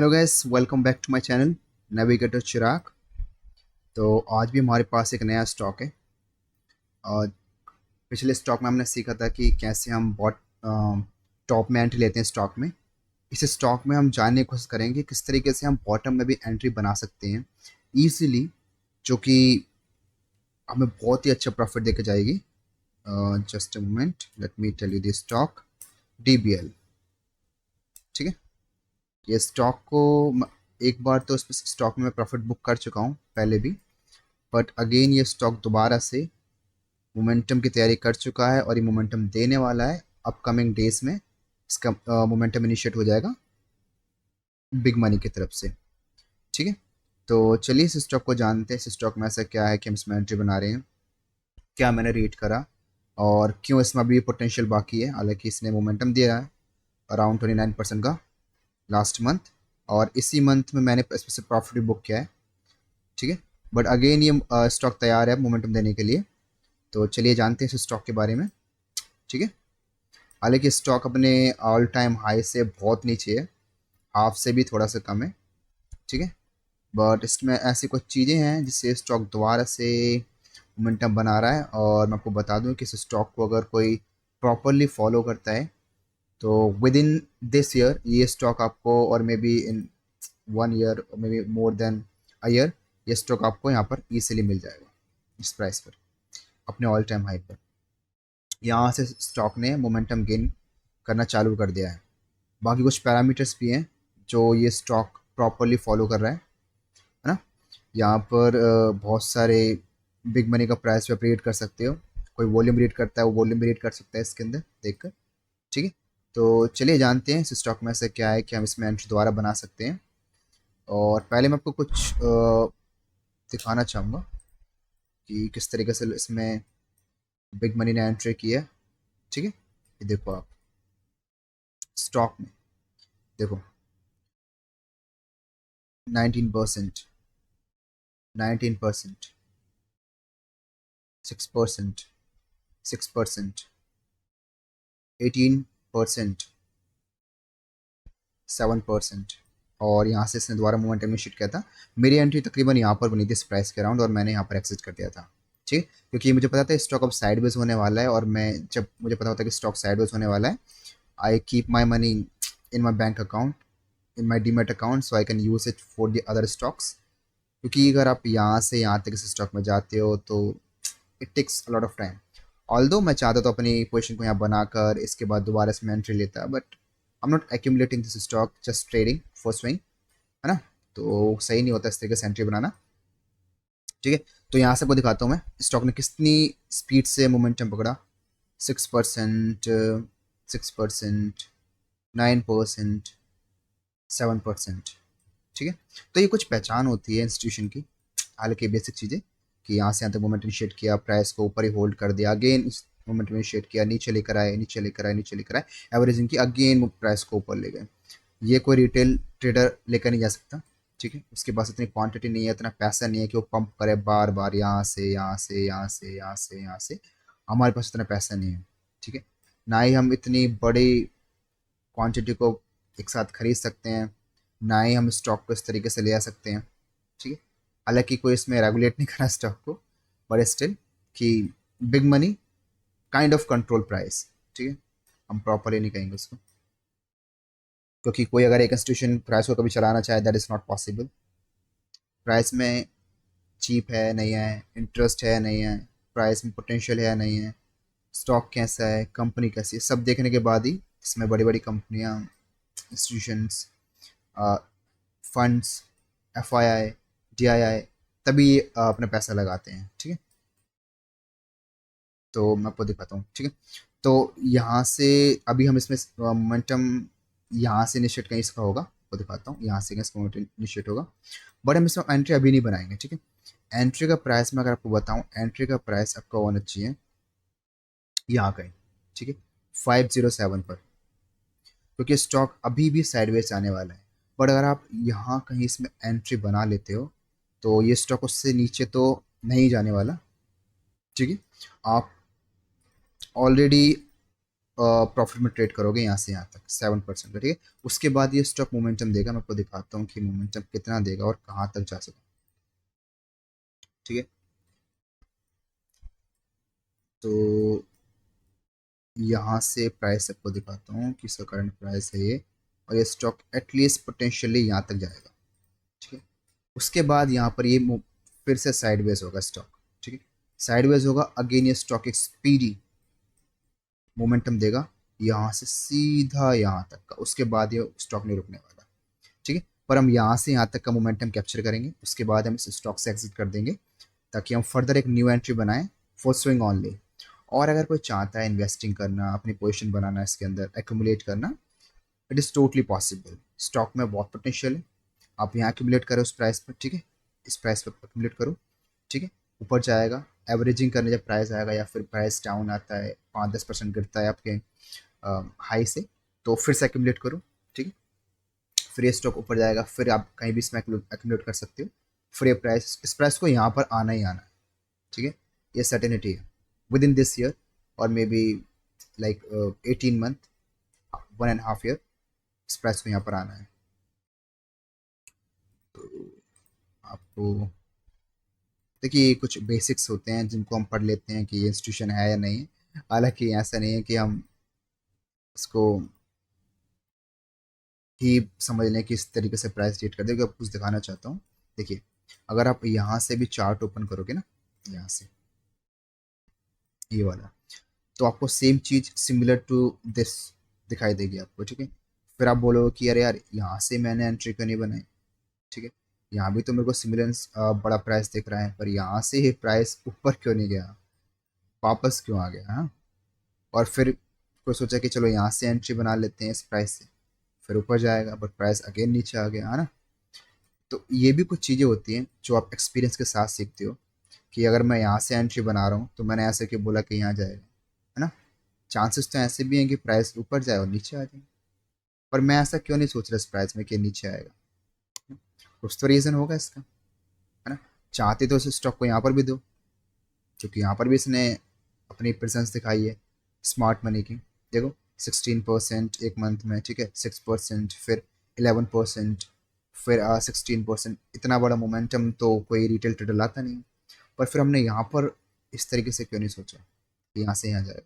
Hello guys, welcome back to my channel navigator Chirag. तो आज भी हमारे पास एक नया स्टॉक है। और पिछले स्टॉक में हमने सीखा था कि कैसे हम बॉट टॉप में एंट्री लेते हैं स्टॉक में। इस स्टॉक में हम जानने की कोशिश करेंगे किस तरीके से हम बॉटम में भी एंट्री बना सकते हैं ईजिली, जो कि हमें बहुत ही अच्छा प्रॉफिट देके जाएगी। Just a moment, let me tell you this stock DBL। ठीक है, ये स्टॉक को एक बार तो इस स्टॉक में मैं प्रॉफिट बुक कर चुका हूँ पहले भी, बट अगेन ये स्टॉक दोबारा से मोमेंटम की तैयारी कर चुका है और ये मोमेंटम देने वाला है। अपकमिंग डेज में इसका मोमेंटम इनिशिएट हो जाएगा बिग मनी की तरफ से। ठीक है, तो चलिए इस स्टॉक को जानते हैं। इस स्टॉक में ऐसा क्या है कि हम इसमें एंट्री बना रहे हैं, क्या मैंने रीड करा और क्यों इसमें अभी पोटेंशियल बाकी है। हालांकि इसने मोमेंटम दिया है अराउंड 29% का लास्ट मंथ, और इसी मंथ में मैंने इसमें से प्रॉफिट भी बुक किया है। ठीक है, बट अगेन ये स्टॉक तैयार है मोमेंटम देने के लिए। तो चलिए जानते हैं इस स्टॉक के बारे में। ठीक है, हालांकि स्टॉक अपने ऑल टाइम हाई से बहुत नीचे है, हाफ से भी थोड़ा सा कम है। ठीक है, बट इसमें ऐसी कुछ चीज़ें हैं जिससे स्टॉक दोबारा से मोमेंटम बना रहा है। और मैं आपको बता दूं कि इस स्टॉक को अगर कोई प्रॉपरली फॉलो करता है तो विद इन दिस ईयर ये स्टॉक आपको, और may be in 1 year, may be more than a year, ये स्टॉक आपको यहाँ पर ईजिली मिल जाएगा इस प्राइस पर, अपने ऑल टाइम हाई पर। यहाँ से स्टॉक ने मोमेंटम गेन करना चालू कर दिया है। बाकी कुछ पैरामीटर्स भी हैं जो ये स्टॉक प्रॉपरली फॉलो कर रहा है ना। यहाँ पर बहुत सारे बिग मनी का प्राइस पे आप रीड कर सकते हो। कोई वॉल्यूम रीड करता है, वो वॉल्यूम भी रीड कर सकता है इसके अंदर देखकर। ठीक है, तो चलिए जानते हैं इस स्टॉक में से क्या है कि हम इसमें एंट्री दोबारा बना सकते हैं। और पहले मैं आपको कुछ दिखाना चाहूँगा कि किस तरीके से इसमें बिग मनी ने एंट्री की है। ठीक है, ये देखो आप स्टॉक में देखो, 19%, 19%, 6%, 6%, 18%, 7%। और यहाँ से इसने दोबारा मोमेंटम इनिशिएट किया था। मेरी एंट्री तकरीबन यहाँ पर बनी थी इस प्राइस के अराउंड, और मैंने यहाँ पर एक्सिट कर दिया था। ठीक, क्योंकि मुझे पता था स्टॉक अब साइडवेज होने वाला है, और मैं जब मुझे पता होता है कि स्टॉक साइडवेज होने वाला है, I keep my money in my bank account, in my demat account, so I can use it for the other stocks. क्योंकि अगर आप यहाँ से यहाँ तक इस स्टॉक में जाते हो तो it takes a lot of time. Although मैं चाहता तो अपनी पोजीशन को यहाँ बनाकर इसके बाद दोबारा इसमें एंट्री लेता, but I am not accumulating this stock, just trading for swing, है ना। तो सही नहीं होता इस तरीके से एंट्री बनाना। ठीक है, तो यहाँ से आपको दिखाता हूँ मैं स्टॉक ने कितनी स्पीड से मोमेंटम पकड़ा। 6%, 6%, 9%, 7%। ठीक है, तो ये कुछ पहचान होती है इंस्टीट्यूशन की। हालांकि बेसिक चीज़ें कि यहाँ से यहाँ तक मोमेंट इनिशिएट किया, प्राइस को ऊपर ही होल्ड कर दिया, अगेन इस मोमेंट इनिशिएट किया, नीचे लेकर आए, नीचे लेकर आए, नीचे लेकर आए, एवरेजिंग की, अगेन प्राइस को ऊपर ले गए। ये कोई रिटेल ट्रेडर लेकर नहीं जा सकता। ठीक है, उसके पास इतनी क्वांटिटी नहीं है, इतना पैसा नहीं है कि वो पंप करे बार बार, यहाँ से यहाँ से यहाँ से यहाँ से यहाँ से। हमारे पास इतना पैसा नहीं है। ठीक है, ना ही हम इतनी बड़ी क्वांटिटी को एक साथ खरीद सकते हैं, ना ही हम स्टॉक को इस तरीके से ले आ सकते हैं। ठीक है, हालांकि कोई इसमें रेगुलेट नहीं करा स्टॉक को, बट स्टिल कि big money kind of control price. ठीक है, हम प्रॉपरली नहीं कहेंगे उसको, क्योंकि कोई अगर एक इंस्टीट्यूशन प्राइस को कभी चलाना चाहे, that is not possible. Price में चीप है नहीं है, इंटरेस्ट है नहीं है, प्राइस में पोटेंशियल है नहीं है, स्टॉक कैसा है, कंपनी कैसी है, सब देखने के बाद ही इसमें बड़ी बड़ी कंपनियां, इंस्टीट्यूशंस, फंड्स, FII, DII, तभी अपना पैसा लगाते हैं। ठीक है, तो मैं आपको दिखाता हूँ। ठीक है, तो यहाँ से अभी हम इसमें मोमेंटम यहाँ से इनिशिएट कहीं इसका होगा, आपको दिखाता हूँ यहाँ से कहीं इसका मोमेंटम इनिशिएट होगा, बट हम इसमें एंट्री अभी नहीं बनाएंगे। ठीक है, एंट्री का प्राइस मैं अगर आपको बताऊँ, एंट्री का प्राइस आपका होना चाहिए यहाँ कहीं। ठीक है, 507 पर, क्योंकि स्टॉक अभी भी साइडवेज आने वाला है। बट अगर आप यहाँ कहीं इसमें एंट्री बना लेते हो तो ये स्टॉक उससे नीचे तो नहीं जाने वाला। ठीक है, आप ऑलरेडी प्रॉफिट में ट्रेड करोगे यहाँ से यहाँ तक 7% का, ठीक है। उसके बाद ये स्टॉक मोमेंटम देगा, मैं आपको दिखाता हूँ कि मोमेंटम कितना देगा और कहाँ तक जा सकता है, ठीक है। तो यहाँ से प्राइस आपको दिखाता हूँ कि इसका करंट प्राइस है ये, और ये स्टॉक एटलीस्ट पोटेंशियली यहाँ तक जाएगा, ठीक है। उसके बाद यहाँ पर ये फिर से साइडवेज होगा स्टॉक, ठीक है। साइडवेज होगा अगेन, ये स्टॉक एक स्पीडी मोमेंटम देगा यहाँ से सीधा यहाँ तक का, उसके बाद ये स्टॉक नहीं रुकने वाला, ठीक है। पर हम यहाँ से यहाँ तक का मोमेंटम कैप्चर करेंगे, उसके बाद हम इस स्टॉक से एग्जिट कर देंगे ताकि हम फर्दर एक न्यू एंट्री बनाएं फॉर स्विंग ऑनली। और अगर कोई चाहता है इन्वेस्टिंग करना, अपनी पोजीशन बनाना, इसके अंदर एक्यूमुलेट करना, it is totally possible. Stock में बहुत पोटेंशियल है, आप यहाँ एक्यूमुलेट करो उस प्राइस पर, ठीक है। इस प्राइस पर एक्यूमुलेट करो, ठीक है। ऊपर जाएगा एवरेजिंग करने जब प्राइस आएगा, या फिर प्राइस डाउन आता है 5-10% गिरता है आपके हाई से, तो फिर से एक्यूमुलेट करो, ठीक है। फिर ये स्टॉक ऊपर जाएगा, फिर आप कहीं भी इसमें एक्यूमुलेट कर सकते हो। फिर ये प्राइस, इस प्राइस को यहाँ पर आना ही आना है, ठीक है। ये सर्टेनिटी है विद इन दिस ईयर, और may be like 18 month, 1.5 year, इस प्राइस को यहाँ पर आना है। तो आपको देखिए कुछ बेसिक्स होते हैं जिनको हम पढ़ लेते हैं कि ये इंस्टीट्यूशन है या नहीं। हालांकि ऐसा नहीं है कि हम इसको ही समझ लें कि इस तरीके से प्राइस रेट कर देंगे। आपको कुछ दिखाना चाहता हूँ, देखिए अगर आप यहाँ से भी चार्ट ओपन करोगे ना, यहाँ से ये वाला, तो आपको सेम चीज सिमिलर टू दिस दिखाई देगी आपको, ठीक है। फिर आप बोलोगे कि अरे यार यहाँ से मैंने एंट्री क्यों नहीं बनाई, ठीक है। यहाँ भी तो मेरे को सिमिलर बड़ा प्राइस दिख रहा है, पर यहाँ से ही प्राइस ऊपर क्यों नहीं गया, वापस क्यों आ गया, हाँ। और फिर कोई सोचा कि चलो यहाँ से एंट्री बना लेते हैं इस प्राइस से, फिर ऊपर जाएगा बट प्राइस अगेन नीचे आ गया, है ना। तो ये भी कुछ चीज़ें होती हैं जो आप एक्सपीरियंस के साथ सीखते हो, कि अगर मैं यहाँ से एंट्री बना रहा हूँ तो मैंने ऐसे कि बोला कि यहाँ जाएगा, है ना। चांसेस तो ऐसे भी हैं कि प्राइस ऊपर जाए और नीचे आ जाए, पर मैं ऐसा क्यों नहीं सोच रहा इस प्राइस में कि नीचे आएगा। कुछ तो रीज़न होगा इसका, है ना। चाहते तो इस स्टॉक को यहाँ पर भी दो, क्योंकि यहाँ पर भी इसने अपनी प्रेजेंस दिखाई है स्मार्ट मनी की। देखो 16% एक मंथ में, ठीक है, 6%, फिर 11%, फिर 16%। इतना बड़ा मोमेंटम तो कोई रिटेल ट्रेडर लाता नहीं। पर फिर हमने यहाँ पर इस तरीके से क्यों नहीं सोचा कि यहाँ से यहाँ जाएगा।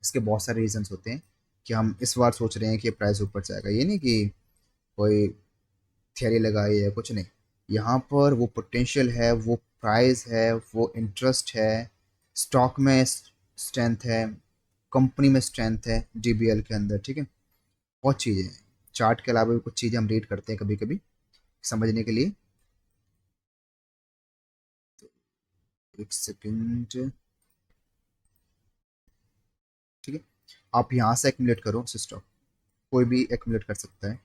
इसके बहुत सारे रीजंस होते हैं कि हम इस बार सोच रहे हैं कि प्राइस ऊपर जाएगा, ये नहीं कि कोई थियरी लगाई है, कुछ नहीं। यहाँ पर वो पोटेंशियल है, वो प्राइस है, वो इंटरेस्ट है, स्टॉक में स्ट्रेंथ है, कंपनी में स्ट्रेंथ है डीबीएल के अंदर, ठीक है। बहुत चीज़ें हैं, चार्ट के अलावा भी कुछ चीज़ें हम रीड करते हैं कभी कभी समझने के लिए। एक सेकंड, ठीक है। आप यहाँ से एक्यूमुलेट करो स्टॉक, कोई भी एक्यूमुलेट कर सकता है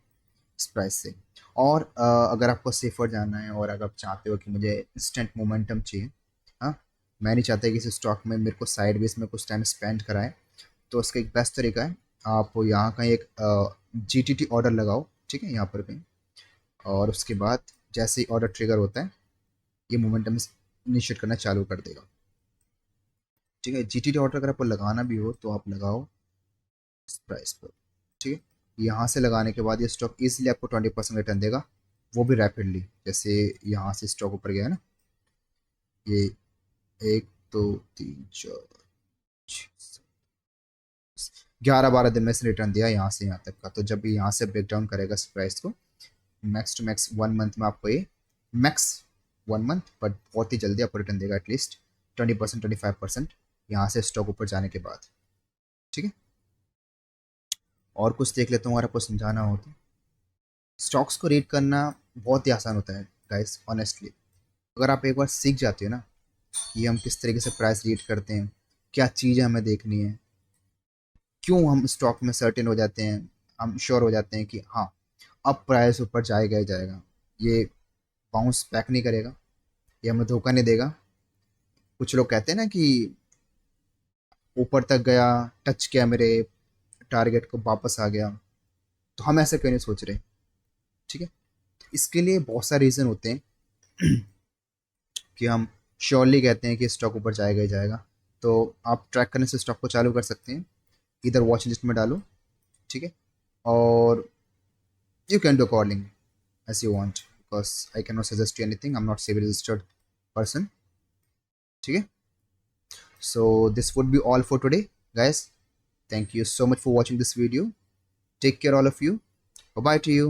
इस प्राइस से। और अगर आपको सेफर जाना है और अगर आप चाहते हो कि मुझे इंस्टेंट मोमेंटम चाहिए, हाँ, मैं नहीं चाहता कि इस स्टॉक में मेरे को साइडवेज में कुछ टाइम स्पेंड कराए, तो उसका एक बेस्ट तरीका है, आप यहाँ का एक जीटीटी ऑर्डर लगाओ, ठीक है, यहाँ पर कहीं। और उसके बाद जैसे ही ऑर्डर ट्रिगर होता है, ये मोमेंटम इनिशिएट करना चालू कर देगा, ठीक है। जीटीटी ऑर्डर अगर आपको लगाना भी हो तो आप लगाओ इस प्राइस पर, ठीक है। यहाँ से लगाने के बाद ये स्टॉक इजीली आपको 20% रिटर्न देगा, वो भी रैपिडली। जैसे यहाँ से स्टॉक ऊपर गया है ना, ये 1 2 3 4 5 11 12 दिन में से रिटर्न दिया यहाँ से यहाँ तक का। तो जब भी यहाँ से ब्रेक डाउन करेगा इस प्राइस को, मैक्स टू मैक्स 1 मंथ में आपको ये, मैक्स 1 मंथ, बट बहुत ही जल्दी आपको रिटर्न देगा एटलीस्ट 20%, 25% यहाँ से स्टॉक ऊपर जाने के बाद, ठीक है। और कुछ देख लेता हूँ अगर आपको समझाना हो तो। स्टॉक्स को रीड करना बहुत ही आसान होता है गाइस, ऑनेस्टली। अगर आप एक बार सीख जाते हो ना कि हम किस तरीके से प्राइस रीड करते हैं, क्या चीज़ें हमें देखनी है, क्यों हम स्टॉक में सर्टेन हो जाते हैं, हम श्योर हो जाते हैं कि हाँ अब प्राइस ऊपर जाएगा ही जाएगा, ये बाउंस बैक नहीं करेगा, ये हमें धोखा नहीं देगा। कुछ लोग कहते हैं ना कि ऊपर तक गया, टच किया मेरे टारगेट को, वापस आ गया, तो हम ऐसे क्यों नहीं सोच रहे, ठीक है। तो इसके लिए बहुत सारे रीज़न होते हैं कि हम श्योरली कहते हैं कि स्टॉक ऊपर जाएगा ही जाएगा। तो आप ट्रैक करने से स्टॉक को चालू कर सकते हैं। इधर वॉच लिस्ट में डालो, ठीक है। और you can do according as you want, because I cannot suggest you anything. I'm not SEBI registered person. ठीक है। So this would be all for today, guys. Thank you so much for watching this video. Take care, all of you. Bye bye to you.